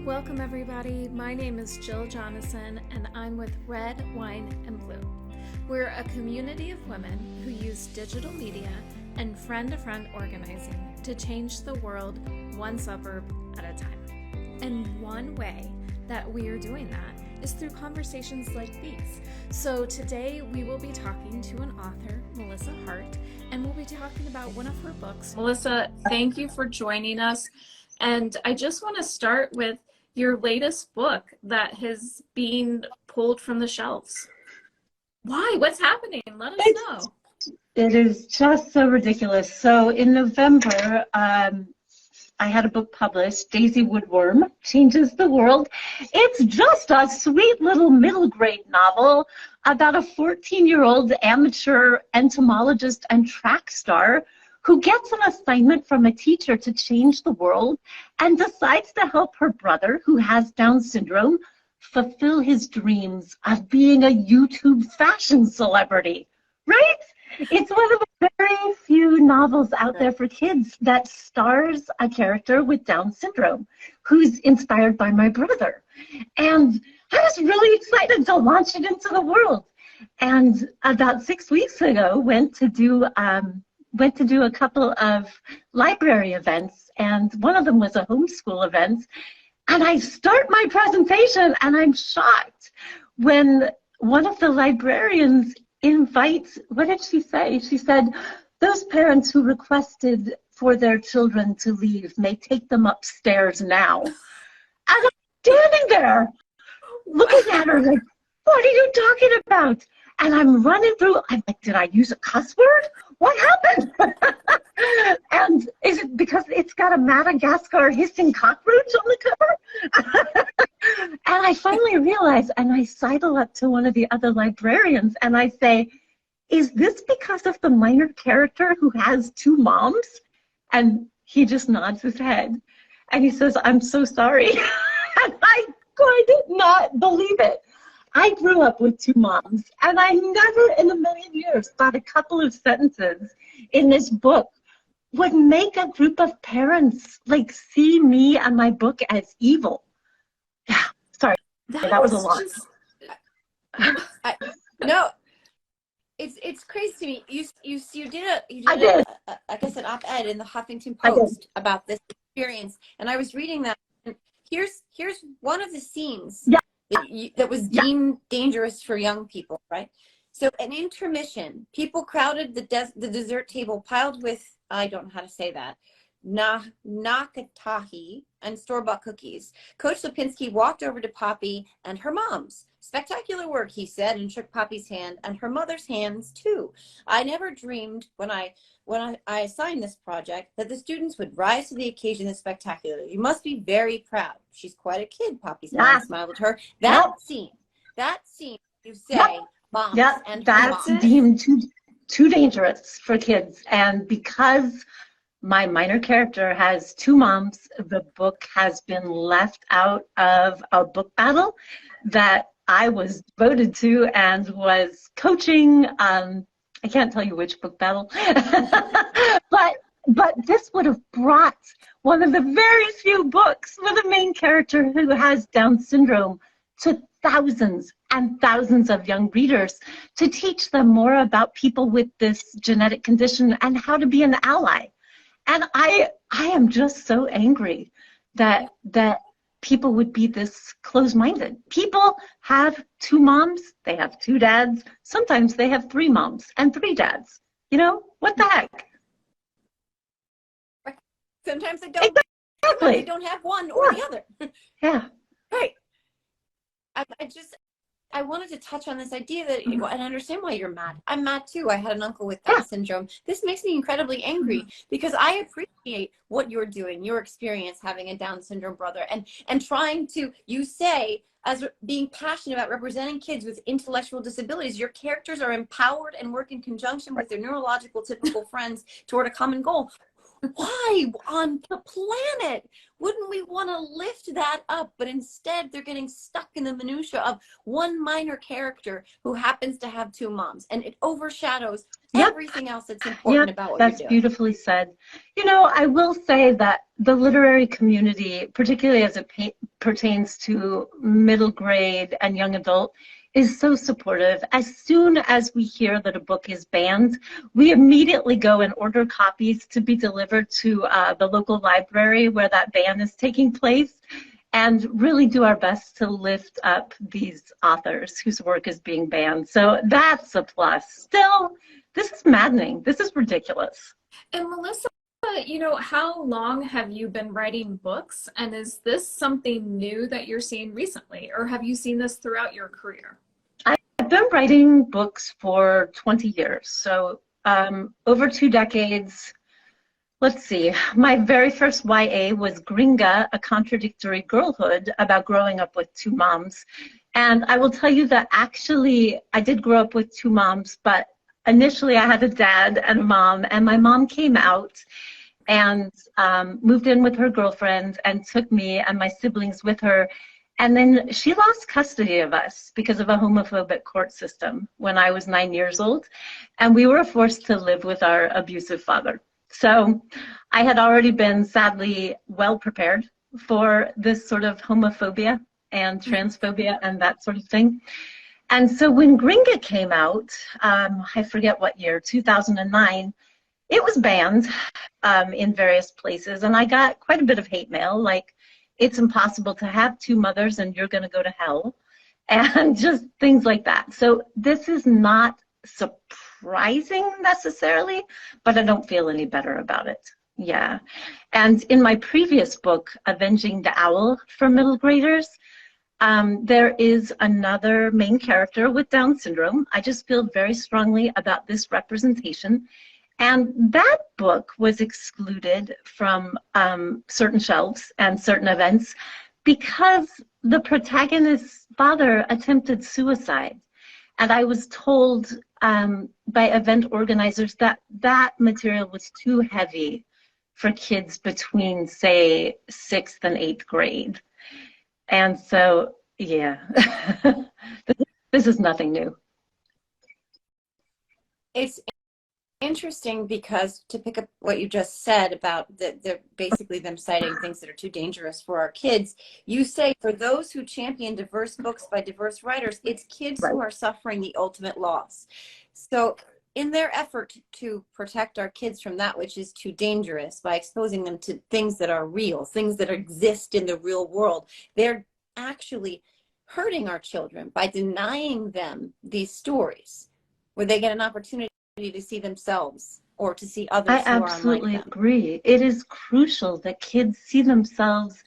Welcome everybody, my name is Jill Jonathan and I'm with Red, Wine, and Blue. We're a community of women who use digital media and friend-to-friend organizing to change the world one suburb at a time. And one way that we are doing that is through conversations like these. So today we will be talking to an author, Melissa Hart, and we'll be talking about one of her books. Melissa, thank you for joining us. And I just want to start with your latest book that has been pulled from the shelves. Why? What's happening? Let us know. It is just so ridiculous. So in November, I had a book published, Daisy Woodworm Changes the World. It's just a sweet little middle grade novel about a 14-year-old amateur entomologist and track star who gets an assignment from a teacher to change the world and decides to help her brother, who has Down syndrome, fulfill his dreams of being a YouTube fashion celebrity, right? It's one of the very few novels out there for kids that stars a character with Down syndrome who's inspired by my brother. And I was really excited to launch it into the world. And about 6 weeks ago, went to do a couple of library events, and one of them was a homeschool event. And I start my presentation, and I'm shocked when one of the librarians invites, what did she say? She said, those parents who requested for their children to leave may take them upstairs now. And I'm standing there looking at her like, what are you talking about? And I'm running through, I'm like, did I use a cuss word? What happened? And is it because it's got a Madagascar hissing cockroach on the cover? And I finally realized, and I sidle up to one of the other librarians and I say, is this because of the minor character who has two moms? And he just nods his head. And he says, I'm so sorry. And I did not believe it. I grew up with two moms, and I never in a million years thought a couple of sentences in this book would make a group of parents like see me and my book as evil. Yeah, sorry, that was a lot. No, it's crazy to me. You did I guess an op-ed in the Huffington Post about this experience, and I was reading that. And here's one of the scenes. Yeah. That was deemed dangerous for young people, right? So an intermission, people crowded the dessert table piled with, I don't know how to say that, nakatahi and store-bought cookies. Coach Lipinski walked over to Poppy and her mom's. Spectacular work, he said, and shook Poppy's hand and her mother's hands too. I never dreamed when I assigned this project that the students would rise to the occasion this spectacular. You must be very proud. She's quite a kid, Poppy's mom smiled at her. That scene, you say, moms and that's moms. Deemed too dangerous for kids. And because my minor character has two moms, the book has been left out of a book battle that I was voted to and was coaching. I can't tell you which book battle, but this would have brought one of the very few books with a main character who has Down syndrome to thousands and thousands of young readers to teach them more about people with this genetic condition and how to be an ally. And I am just so angry that people would be this closed-minded. People have two moms, they have two dads, sometimes they have three moms and three dads. You know, what the heck? Sometimes they don't. Exactly. They don't have one or the other. Yeah. Right. I wanted to touch on this idea that, and I understand why you're mad. I'm mad too. I had an uncle with Down syndrome. This makes me incredibly angry because I appreciate what you're doing, your experience having a Down syndrome brother, and trying to, you say, as being passionate about representing kids with intellectual disabilities. Your characters are empowered and work in conjunction with their neurological typical friends toward a common goal. Why on the planet wouldn't we want to lift that up? But instead, they're getting stuck in the minutia of one minor character who happens to have two moms, and it overshadows everything else that's important about what you're doing. That's beautifully said. You know, I will say that the literary community, particularly as it pertains to middle grade and young adult, is so supportive. As soon as we hear that a book is banned, we immediately go and order copies to be delivered to the local library where that ban is taking place, and really do our best to lift up these authors whose work is being banned. So that's a plus. Still, this is maddening. This is ridiculous. And Melissa, you know, how long have you been writing books? And is this something new that you're seeing recently, or have you seen this throughout your career? I've been writing books for 20 years, so over 2 decades. Let's see, my very first YA was Gringa, A Contradictory Girlhood, about growing up with 2 moms. And I will tell you that actually I did grow up with 2 moms, but initially I had a dad and a mom, and my mom came out and moved in with her girlfriend and took me and my siblings with her. And then she lost custody of us because of a homophobic court system when I was 9 years old. And we were forced to live with our abusive father. So I had already been sadly well prepared for this sort of homophobia and transphobia and that sort of thing. And so when Gringa came out, I forget what year, 2009, it was banned in various places. And I got quite a bit of hate mail, like, it's impossible to have 2 mothers and you're going to go to hell, and just things like that. So this is not surprising necessarily, but I don't feel any better about it. Yeah. And in my previous book, Avenging the Owl for middle graders, there is another main character with Down syndrome. I just feel very strongly about this representation. And that book was excluded from certain shelves and certain events because the protagonist's father attempted suicide. And I was told by event organizers that that material was too heavy for kids between, say, 6th and 8th grade. And so, yeah, this is nothing new. It's interesting because, to pick up what you just said about basically them citing things that are too dangerous for our kids, you say for those who champion diverse books by diverse writers, it's kids who are suffering the ultimate loss. So in their effort to protect our kids from that which is too dangerous by exposing them to things that are real, things that exist in the real world, they're actually hurting our children by denying them these stories where they get an opportunity to see themselves or to see others who are unlike them. I absolutely agree. It is crucial that kids see themselves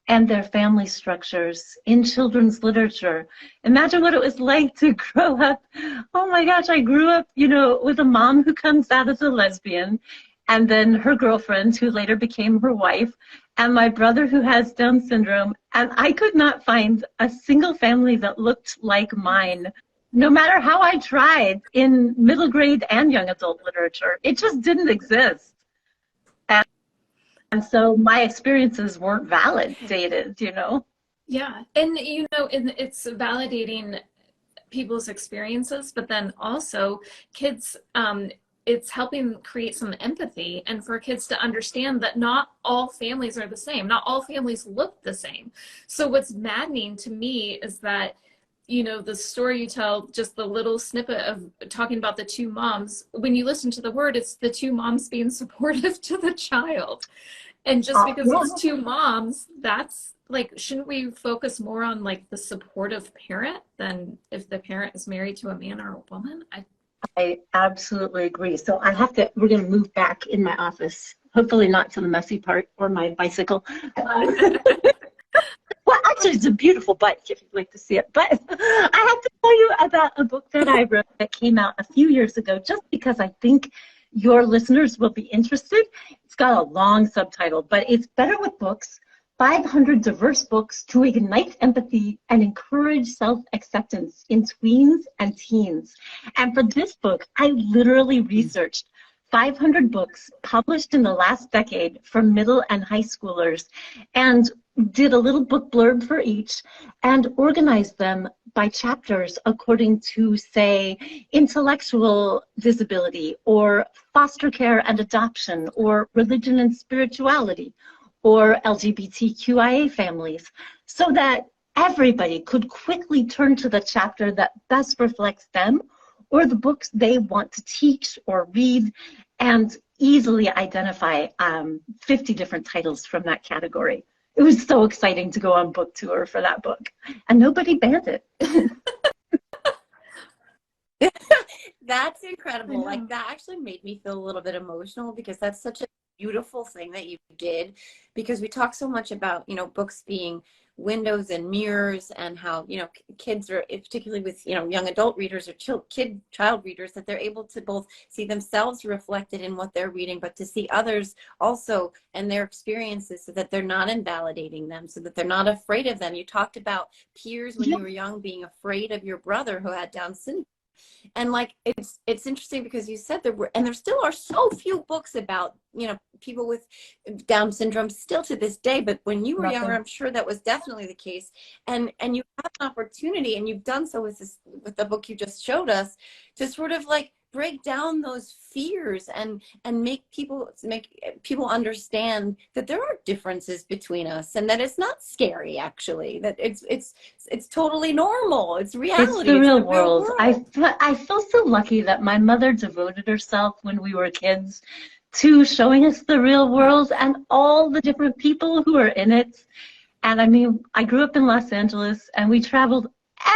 and their family structures in children's literature. Imagine what it was like to grow up. Oh my gosh, I grew up, you know, with a mom who comes out as a lesbian, and then her girlfriend who later became her wife, and my brother who has Down syndrome. And I could not find a single family that looked like mine, no matter how I tried in middle grade and young adult literature. It just didn't exist. And so my experiences weren't validated, you know? Yeah, and you know, it's validating people's experiences, but then also kids, it's helping create some empathy and for kids to understand that not all families are the same. Not all families look the same. So what's maddening to me is that, you know, the story you tell, just the little snippet of talking about the 2 moms, when you listen to the word, it's the 2 moms being supportive to the child. And just because it's 2 moms, that's like, shouldn't we focus more on like the supportive parent than if the parent is married to a man or a woman? I absolutely agree. So we're going to move back in my office, hopefully not to the messy part or my bicycle. Well, actually, it's a beautiful bike if you'd like to see it. But I have to tell you about a book that I wrote that came out a few years ago, just because I think your listeners will be interested. It's got a long subtitle, but it's Better with Books, 500 Diverse Books to Ignite Empathy and Encourage Self-Acceptance in Tweens and Teens. And for this book, I literally researched 500 books published in the last decade for middle and high schoolers, and did a little book blurb for each and organized them by chapters according to, say, intellectual disability, or foster care and adoption, or religion and spirituality, or LGBTQIA families, so that everybody could quickly turn to the chapter that best reflects them, or the books they want to teach or read, and easily identify 50 different titles from that category. It was so exciting to go on book tour for that book, and nobody banned it. That's incredible. Like, that actually made me feel a little bit emotional, because that's such a beautiful thing that you did, because we talk so much about, you know, books being windows and mirrors, and how, you know, kids are, particularly with, you know, young adult readers or child readers, that they're able to both see themselves reflected in what they're reading, but to see others also and their experiences, so that they're not invalidating them, so that they're not afraid of them. You talked about peers when you were young being afraid of your brother who had Down syndrome. And like, it's interesting, because you said there still are so few books about, you know, people with Down syndrome still to this day. But when you were younger, I'm sure that was definitely the case. And you have an opportunity, and you've done so with the book you just showed us, to sort of like break down those fears and make people understand that there are differences between us, and that it's not scary, actually, that it's totally normal. It's reality. It's the real world. I feel so lucky that my mother devoted herself when we were kids to showing us the real world and all the different people who are in it. And I mean, I grew up in Los Angeles, and we traveled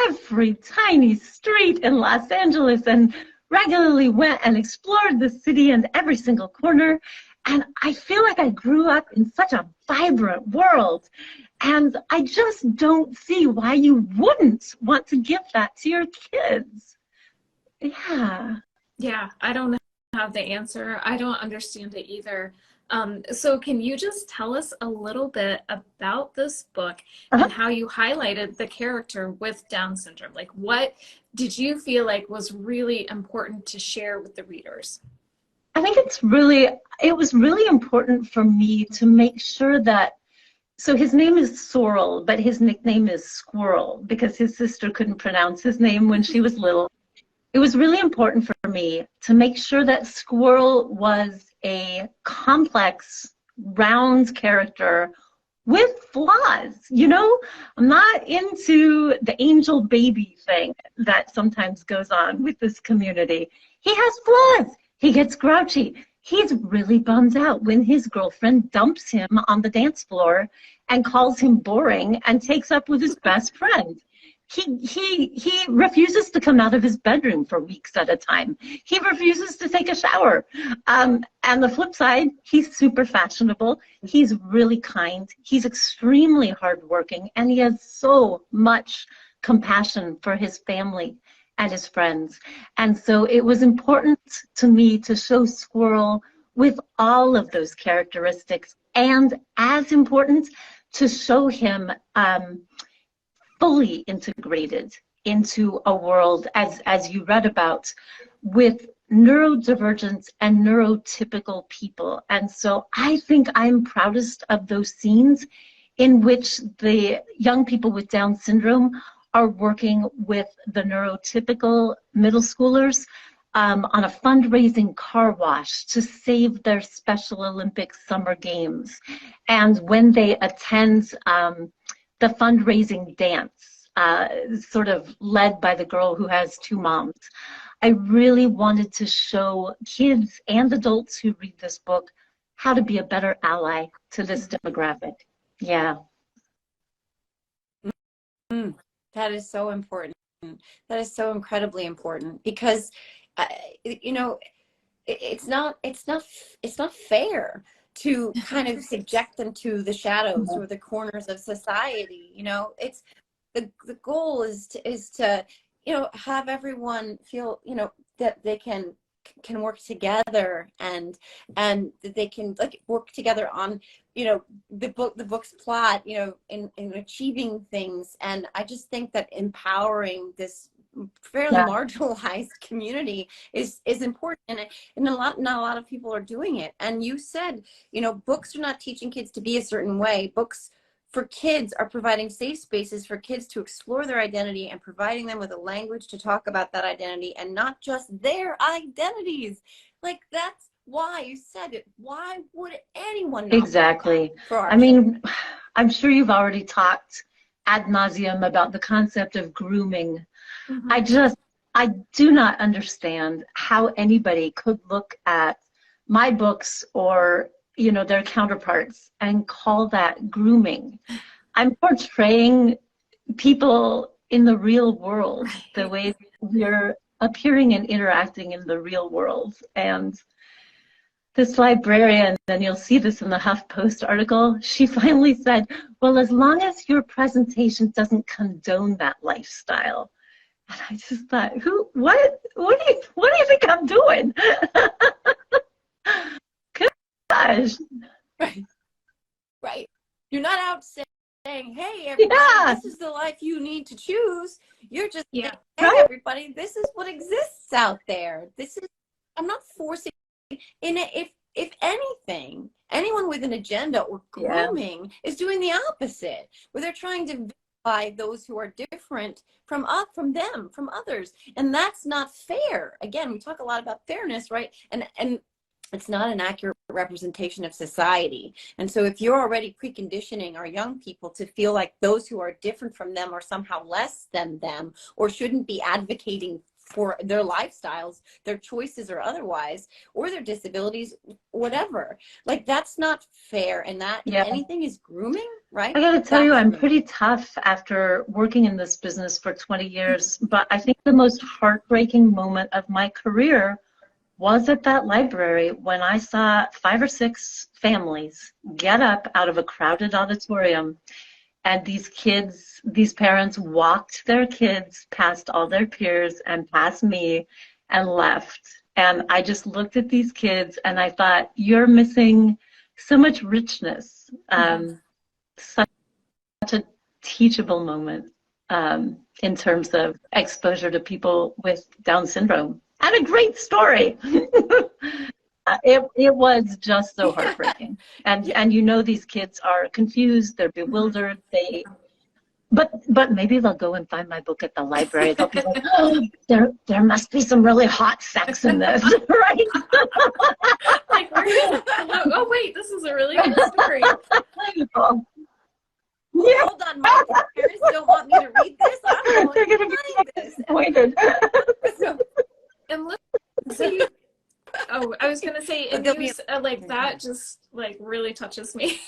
every tiny street in Los Angeles, and regularly went and explored the city and every single corner. And I feel like I grew up in such a vibrant world. And I just don't see why you wouldn't want to give that to your kids. Yeah. Yeah, I don't have the answer. I don't understand it either. So can you just tell us a little bit about this book and how you highlighted the character with Down syndrome? Like, what did you feel like was really important to share with the readers? I think it was really important for me to make sure that, so his name is Sorrel, but his nickname is Squirrel, because his sister couldn't pronounce his name when she was little. It was really important for me to make sure that Squirrel was a complex, round character with flaws. You know, I'm not into the angel baby thing that sometimes goes on with this community. He has flaws. He gets grouchy. He's really bummed out when his girlfriend dumps him on the dance floor and calls him boring and takes up with his best friend. He refuses to come out of his bedroom for weeks at a time. He refuses to take a shower. And the flip side, he's super fashionable. He's really kind. He's extremely hardworking, and he has so much compassion for his family and his friends. And so it was important to me to show Squirrel with all of those characteristics, and as important, to show him fully integrated into a world, as you read about, with neurodivergent and neurotypical people. And so I think I'm proudest of those scenes in which the young people with Down syndrome are working with the neurotypical middle schoolers on a fundraising car wash to save their Special Olympics summer games. And when they attend the fundraising dance, sort of led by the girl who has two moms. I really wanted to show kids and adults who read this book how to be a better ally to this demographic. Yeah. That is so important. That is so incredibly important, because, you know, it's not fair to kind of subject them to the shadows or the corners of society. You know, it's the goal is to you know, have everyone feel, you know, that they can work together, and that they can like work together on, you know, the book's plot, you know, in achieving things. And I just think that empowering this fairly Yeah. marginalized community is important, and not a lot of people are doing it. And you said, books are not teaching kids to be a certain way. Books for kids are providing safe spaces for kids to explore their identity and providing them with a language to talk about that identity and not just their identities. Like, that's why you said it. Why would anyone not Exactly. for our I mean, children? I'm sure you've already talked ad nauseum about the concept of grooming. Mhm. I do not understand how anybody could look at my books or, their counterparts and call that grooming. I'm portraying people in the real world, the Right. way we're appearing and interacting in the real world. And this librarian, and you'll see this in the HuffPost article, she finally said, well, as long as your presentation doesn't condone that lifestyle. And I just thought, what do you think I'm doing? Gosh. Right. Right. You're not out saying, hey, everybody, Yeah. this is the life you need to choose. You're just Yeah. saying, hey, Right. everybody, this is what exists out there. I'm not forcing, if anything, anyone with an agenda or Yeah. grooming is doing the opposite, where they're trying to vilify those who are different from others. And that's not fair. Again, we talk a lot about fairness, right? And it's not an accurate representation of society. And so if you're already preconditioning our young people to feel like those who are different from them are somehow less than them, or shouldn't be advocating for their lifestyles, their choices or otherwise, or their disabilities, whatever, like, that's not fair. And that, if Yeah. anything, is grooming, right? I got to tell you, That's I'm grooming. pretty tough after working in this business for 20 years. But I think the most heartbreaking moment of my career was at that library when I saw 5 or 6 families get up out of a crowded auditorium, and these parents walked their kids past all their peers and past me and left. And I just looked at these kids and I thought, you're missing so much richness, such a teachable moment in terms of exposure to people with Down syndrome. And a great story. It was just so heartbreaking. And these kids are confused, they're bewildered, but maybe they'll go and find my book at the library. They'll be like, oh, there must be some really hot sex in this, right? Like, oh wait, this is a really good story. Oh, Well, yeah. hold on, my parents don't want me to read this. I'm They're going going to to be find this. disappointed. So, And look, see, oh, I was gonna say, But and there'll be you, like, that just like really touches me.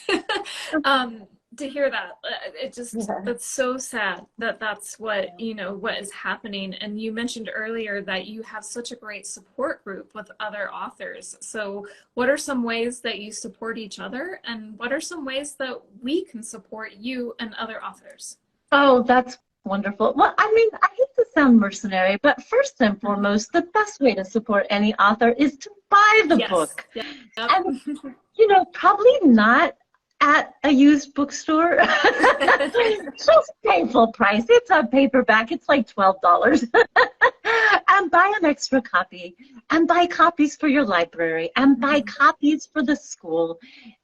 To hear that, it just, that's so sad that that's what, what is happening. And you mentioned earlier that you have such a great support group with other authors. So what are some ways that you support each other, and what are some ways that we can support you and other authors? Oh, that's wonderful. Well, I mean, I hate to sound mercenary, but first and foremost, the best way to support any author is to buy the Yes. book. Yep. And, probably not at a used bookstore. Just pay full price. It's a paperback. It's like $12. And buy an extra copy. And buy copies for your library. And buy copies for the school.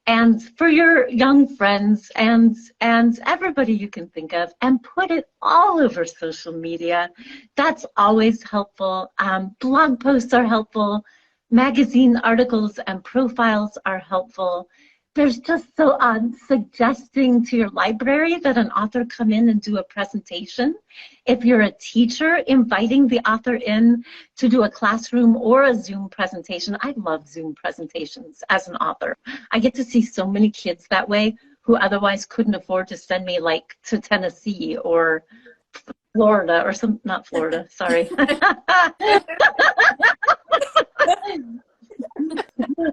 And for your young friends and everybody you can think of, and put it all over social media. That's always helpful. Blog posts are helpful. Magazine articles and profiles are helpful. There's just so suggesting to your library that an author come in and do a presentation. If you're a teacher, inviting the author in to do a classroom or a Zoom presentation. I love Zoom presentations as an author. I get to see so many kids that way who otherwise couldn't afford to send me like to Tennessee or Florida or not Florida, sorry.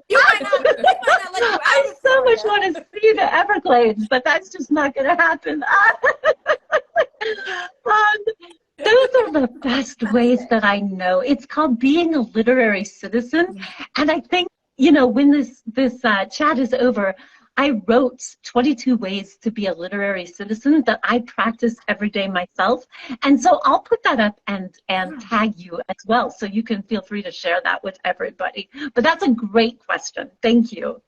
you might not let you out. I so much want to see the Everglades, but that's just not going to happen. Those are the best ways that I know. It's called being a literary citizen. And I think, when this chat is over, I wrote 22 Ways to be a Literary Citizen that I practice every day myself. And so I'll put that up and tag you as well. So you can feel free to share that with everybody. But that's a great question. Thank you.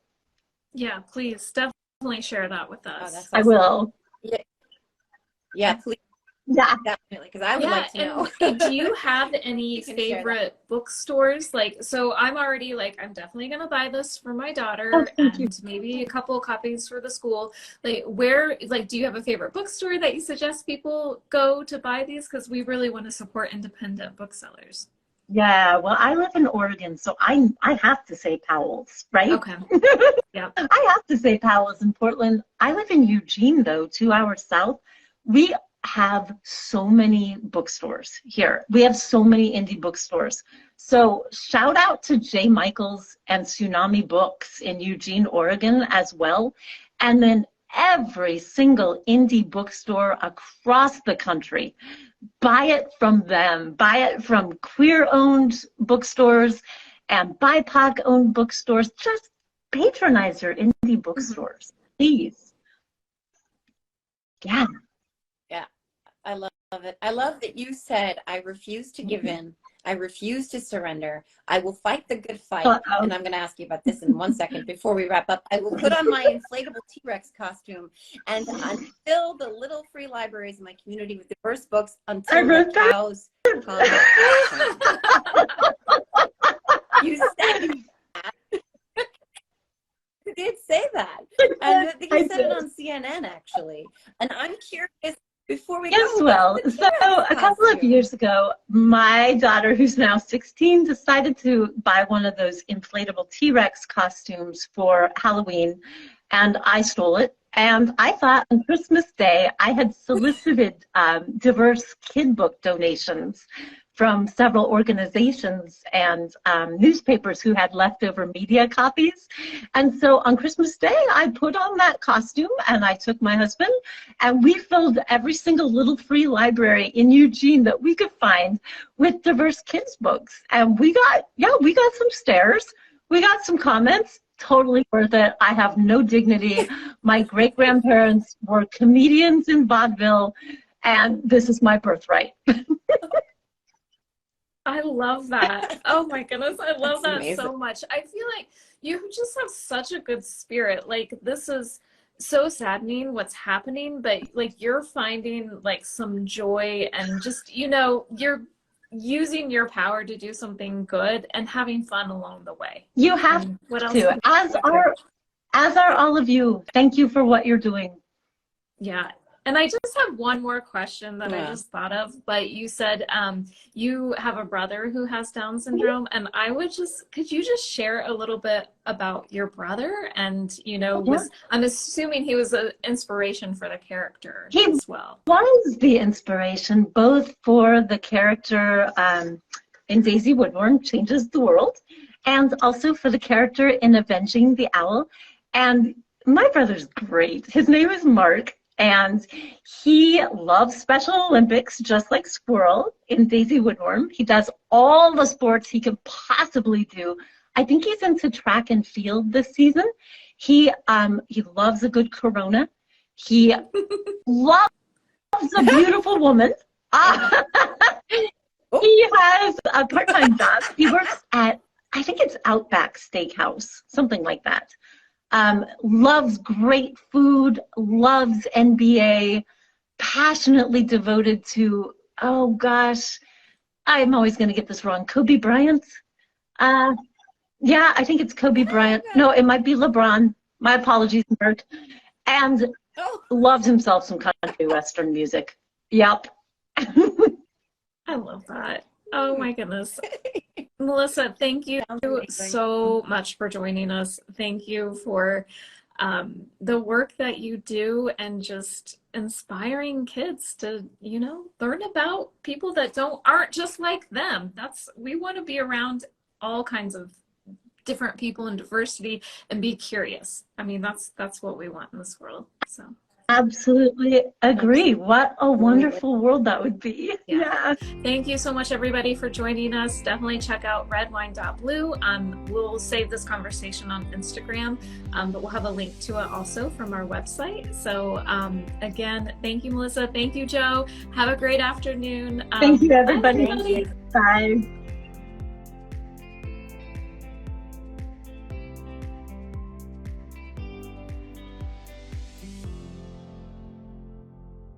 Yeah, please definitely share that with us. Oh, that's awesome. I will. Yeah, please. Yeah, definitely, because I would like to know. And do you have any You can favorite bookstores? Like, so I'm already like, I'm definitely gonna buy this for my daughter, oh, thank you. and maybe a couple copies for the school. Like, where, like, do you have a favorite bookstore that you suggest people go to buy these? Because we really want to support independent booksellers. Yeah, well, I live in Oregon, so I have to say Powell's, right? Okay. Yeah. I have to say Powell's in Portland. I live in Eugene, though, 2 hours south. We have so many bookstores here. We have so many indie bookstores. So shout out to J. Michaels and Tsunami Books in Eugene, Oregon as well. And then every single indie bookstore across the country. Buy it from them. Buy it from queer-owned bookstores and BIPOC-owned bookstores. Just patronize your indie bookstores, please. Yeah. Yeah, I love it. I love that you said, I refuse to give in. I refuse to surrender. I will fight the good fight. And I'm going to ask you about this in 1 second before we wrap up. I will put on my inflatable T-Rex costume and fill the little free libraries in my community with diverse books until the cows come home. You said that. You did say that. And I think you said it on CNN, actually. And I'm curious, before we Yes, go, well, so a couple of years ago, my daughter, who's now 16, decided to buy one of those inflatable T-Rex costumes for Halloween, and I stole it. And I thought on Christmas Day, I had solicited diverse kid book donations from several organizations and newspapers who had leftover media copies. And so on Christmas Day, I put on that costume and I took my husband and we filled every single little free library in Eugene that we could find with diverse kids books. And we got some stares, we got some comments. Totally worth it. I have no dignity. My great-grandparents were comedians in vaudeville, and this is my birthright. I love that. Oh my goodness, I love that amazing. so much. I feel like you just have such a good spirit. Like, this is so saddening what's happening, but like you're finding like some joy and just, you know, you're using your power to do something good and having fun along the way. You have to, as are all of you. Thank you for what you're doing. Yeah. And I just have one more question that I just thought of, but you said you have a brother who has Down syndrome, and could you just share a little bit about your brother? And, you know, I'm assuming he was an inspiration for the character as well. He was the inspiration, both for the character in Daisy Woodworm, Changes the World, and also for the character in Avenging the Owl. And my brother's great. His name is Mark. And he loves Special Olympics, just like Squirrel in Daisy Woodworm. He does all the sports he can possibly do. I think he's into track and field this season. He loves a good Corona. He loves a beautiful woman. He has a part-time job. He works at, I think it's Outback Steakhouse, something like that. Loves great food, loves NBA, passionately devoted to, oh gosh, I'm always going to get this wrong, Kobe Bryant? Yeah, I think it's Kobe Bryant. No, it might be LeBron. My apologies, Mark. And loves himself some country western music. Yep. I love that. Oh my goodness. Melissa, thank you so much for joining us. Thank you for the work that you do and just inspiring kids to, you know, learn about people that aren't just like them. We want to be around all kinds of different people and diversity and be curious. I mean, that's what we want in this world. So Absolutely agree. What a wonderful world that would be. Yeah. Thank you so much, everybody, for joining us. Definitely check out redwine.blue. We'll save this conversation on Instagram, but we'll have a link to it also from our website. So again, thank you, Melissa. Thank you, Joe. Have a great afternoon. Thank you, everybody. Thank you. Bye.